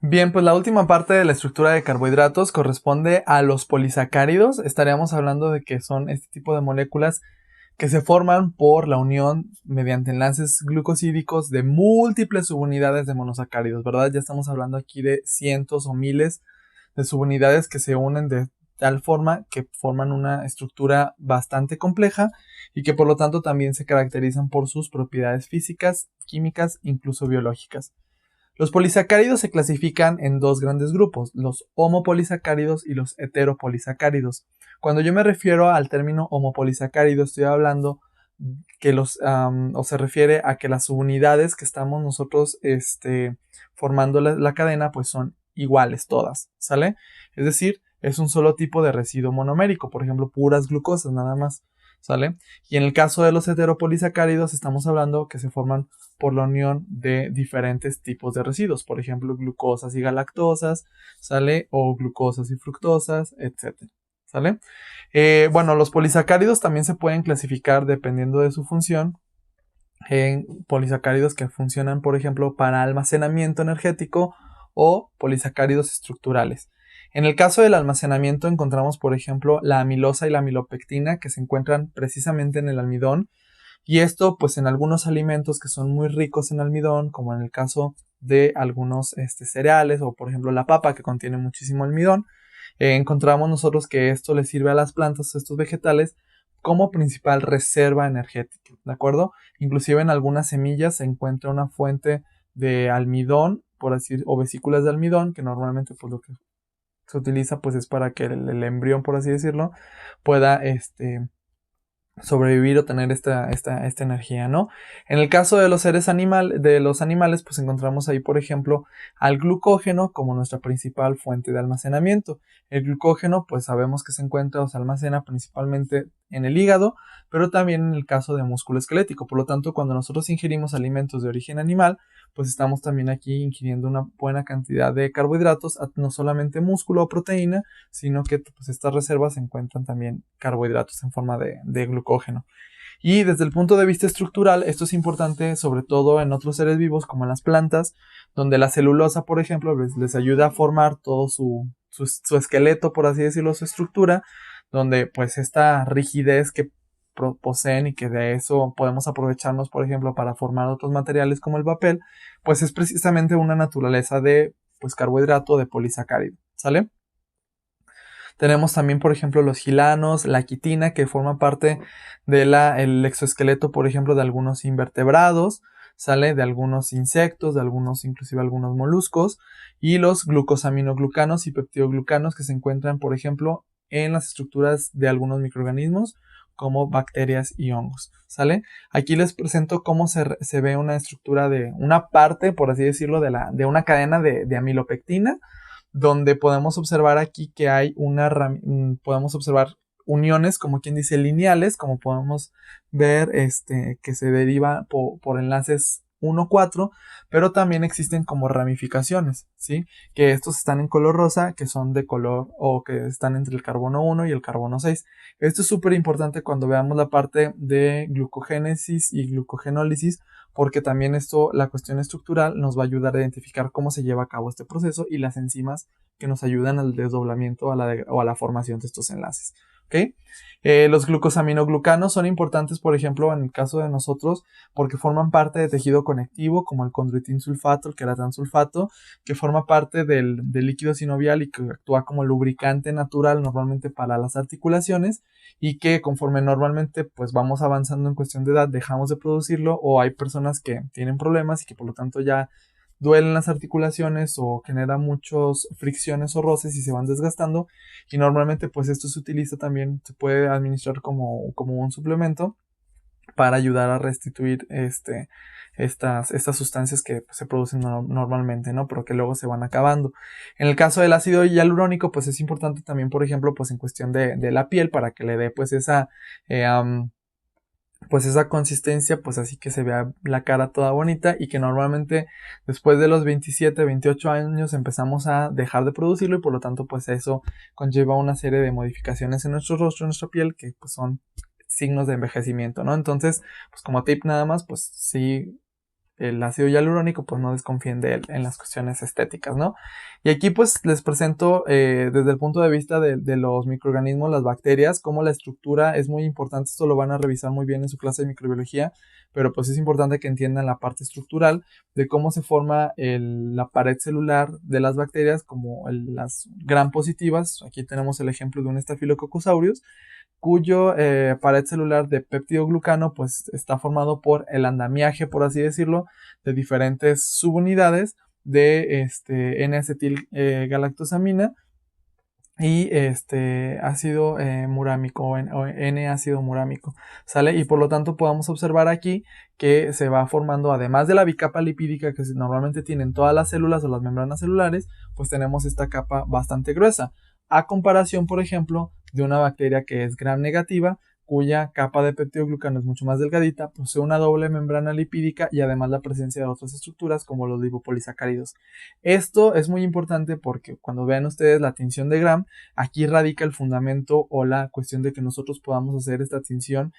Bien, pues la última parte de la estructura de carbohidratos corresponde a los polisacáridos. Estaríamos hablando de que son este tipo de moléculas que se forman por la unión mediante enlaces glucosídicos de múltiples subunidades de monosacáridos, ¿verdad? Ya estamos hablando aquí de cientos o miles de subunidades que se unen de tal forma que forman una estructura bastante compleja y que por lo tanto también se caracterizan por sus propiedades físicas, químicas, incluso biológicas. Los polisacáridos se clasifican en dos grandes grupos, los homopolisacáridos y los heteropolisacáridos. Cuando yo me refiero al término homopolisacárido, estoy hablando que o se refiere a que las subunidades que estamos nosotros formando la cadena, pues son iguales todas, ¿sale? Es decir, es un solo tipo de residuo monomérico, por ejemplo, puras glucosas nada más, ¿sale? Y en el caso de los heteropolisacáridos, estamos hablando que se forman por la unión de diferentes tipos de residuos, por ejemplo, glucosas y galactosas, ¿sale? O glucosas y fructosas, etcétera, ¿sale? Bueno, los polisacáridos también se pueden clasificar dependiendo de su función en polisacáridos que funcionan, por ejemplo, para almacenamiento energético o polisacáridos estructurales. En el caso del almacenamiento encontramos, por ejemplo, la amilosa y la amilopectina que se encuentran precisamente en el almidón, y esto pues en algunos alimentos que son muy ricos en almidón, como en el caso de algunos cereales o por ejemplo la papa que contiene muchísimo almidón, encontramos nosotros que esto le sirve a las plantas, a estos vegetales, como principal reserva energética, ¿de acuerdo? Inclusive en algunas semillas se encuentra una fuente de almidón, por así decirlo, o vesículas de almidón, que normalmente pues lo que se utiliza pues es para que el embrión, por así decirlo, pueda sobrevivir o tener esta energía, ¿no? En el caso de los de los animales, pues encontramos ahí, por ejemplo, al glucógeno como nuestra principal fuente de almacenamiento. El glucógeno, pues sabemos que se encuentra o se almacena principalmente en el hígado, pero también en el caso de músculo esquelético. Por lo tanto, cuando nosotros ingerimos alimentos de origen animal, pues estamos también aquí ingiriendo una buena cantidad de carbohidratos, no solamente músculo o proteína, sino que pues, estas reservas se encuentran también carbohidratos en forma de glucógeno. Y desde el punto de vista estructural, esto es importante sobre todo en otros seres vivos como en las plantas, donde la celulosa, por ejemplo, les ayuda a formar todo su esqueleto, por así decirlo, su estructura, donde pues esta rigidez que poseen y que de eso podemos aprovecharnos, por ejemplo, para formar otros materiales como el papel, pues es precisamente una naturaleza de pues carbohidrato de polisacárido, ¿sale? Tenemos también, por ejemplo, los gilanos, la quitina, que forma parte del exoesqueleto, por ejemplo, de algunos invertebrados, sale de algunos insectos, de algunos, inclusive algunos moluscos, y los glucosaminoglucanos y peptidoglucanos que se encuentran, por ejemplo, en las estructuras de algunos microorganismos como bacterias y hongos, ¿sale? Aquí les presento cómo se ve una estructura de una parte, por así decirlo, de una cadena de amilopectina, donde podemos observar aquí que hay podemos observar uniones, como quien dice, lineales, como podemos ver que se deriva por enlaces 1,4, pero también existen como ramificaciones, ¿sí? Que estos están en color rosa, que son de color o que están entre el carbono 1 y el carbono 6. Esto es súper importante cuando veamos la parte de glucogénesis y glucogenólisis, porque también esto, la cuestión estructural, nos va a ayudar a identificar cómo se lleva a cabo este proceso y las enzimas que nos ayudan al desdoblamiento o a la formación de estos enlaces. ¿Okay? Los glucosaminoglucanos son importantes, por ejemplo, en el caso de nosotros, porque forman parte de tejido conectivo, como el condroitin sulfato, el queratan sulfato, que forma parte del líquido sinovial y que actúa como lubricante natural normalmente para las articulaciones, y que conforme normalmente pues vamos avanzando en cuestión de edad dejamos de producirlo, o hay personas que tienen problemas y que por lo tanto ya duelen las articulaciones o genera muchas fricciones o roces y se van desgastando, y normalmente pues esto se utiliza también, se puede administrar como un suplemento para ayudar a restituir estas sustancias que pues, se producen normalmente, ¿no? Pero que luego se van acabando. En el caso del ácido hialurónico, pues es importante también, por ejemplo, pues en cuestión de la piel, para que le dé pues esa consistencia, pues así que se vea la cara toda bonita, y que normalmente después de los 27, 28 años empezamos a dejar de producirlo, y por lo tanto pues eso conlleva una serie de modificaciones en nuestro rostro, en nuestra piel, que pues son signos de envejecimiento, ¿no? Entonces, pues como tip nada más, pues sí, el ácido hialurónico, pues no desconfíen de él en las cuestiones estéticas, ¿no? Y aquí pues les presento desde el punto de vista de los microorganismos, las bacterias, cómo la estructura es muy importante. Esto lo van a revisar muy bien en su clase de microbiología, pero pues es importante que entiendan la parte estructural de cómo se forma la pared celular de las bacterias, como las gram positivas. Aquí tenemos el ejemplo de un Staphylococcus aureus, cuyo pared celular de peptidoglucano pues está formado por el andamiaje, por así decirlo, de diferentes subunidades de N-acetil galactosamina y ácido murámico o N-ácido murámico, ¿sale? Y por lo tanto podemos observar aquí que se va formando, además de la bicapa lipídica que normalmente tienen todas las células o las membranas celulares, pues tenemos esta capa bastante gruesa, a comparación, por ejemplo, de una bacteria que es gram negativa, cuya capa de peptidoglucano es mucho más delgadita, posee una doble membrana lipídica y además la presencia de otras estructuras como los lipopolisacáridos. Esto es muy importante porque cuando vean ustedes la tinción de Gram, aquí radica el fundamento o la cuestión de que nosotros podamos hacer esta tinción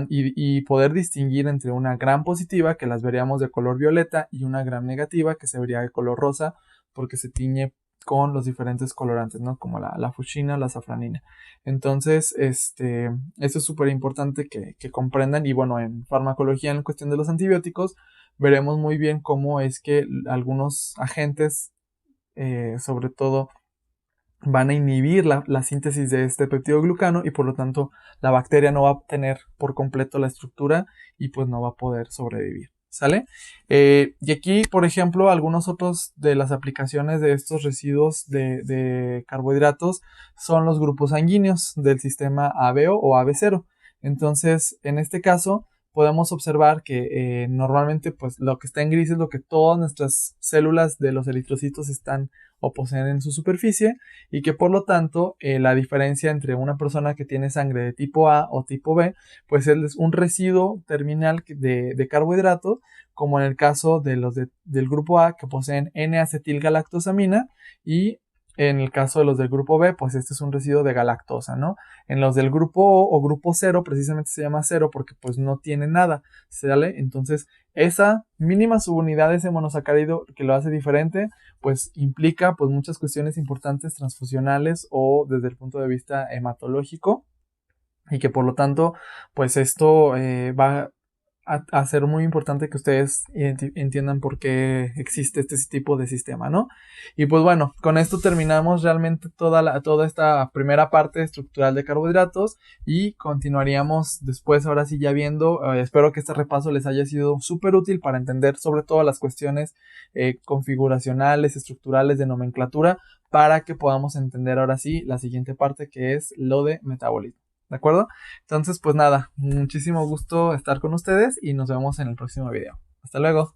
y poder distinguir entre una Gram positiva, que las veríamos de color violeta, y una Gram negativa, que se vería de color rosa, porque se tiñe con los diferentes colorantes, ¿no? Como la fuchsina, la safranina. Entonces, esto es súper importante que comprendan. Y bueno, en farmacología, en cuestión de los antibióticos, veremos muy bien cómo es que algunos agentes, sobre todo, van a inhibir la síntesis de este peptidoglucano y por lo tanto la bacteria no va a obtener por completo la estructura y pues no va a poder sobrevivir. ¿Sale? Y aquí, por ejemplo, algunos otros de las aplicaciones de estos residuos de carbohidratos son los grupos sanguíneos del sistema ABO o AB0. Entonces, en este caso, podemos observar que normalmente pues lo que está en gris es lo que todas nuestras células de los eritrocitos están o poseen en su superficie, y que por lo tanto la diferencia entre una persona que tiene sangre de tipo A o tipo B pues es un residuo terminal de carbohidratos, como en el caso de los del grupo A, que poseen N-acetilgalactosamina, y en el caso de los del grupo B, pues este es un residuo de galactosa, ¿no? En los del grupo O grupo 0, precisamente se llama 0 porque pues no tiene nada, ¿sale? Entonces, esa mínima subunidad de ese monosacárido que lo hace diferente, pues implica pues muchas cuestiones importantes transfusionales o desde el punto de vista hematológico, y que por lo tanto pues esto va a ser muy importante que ustedes entiendan por qué existe este tipo de sistema, ¿no? Y pues bueno, con esto terminamos realmente toda esta primera parte estructural de carbohidratos, y continuaríamos después, ahora sí ya viendo, espero que este repaso les haya sido súper útil para entender sobre todo las cuestiones configuracionales, estructurales, de nomenclatura, para que podamos entender ahora sí la siguiente parte, que es lo de metabolismo. ¿De acuerdo? Entonces, pues nada, muchísimo gusto estar con ustedes y nos vemos en el próximo video. Hasta luego.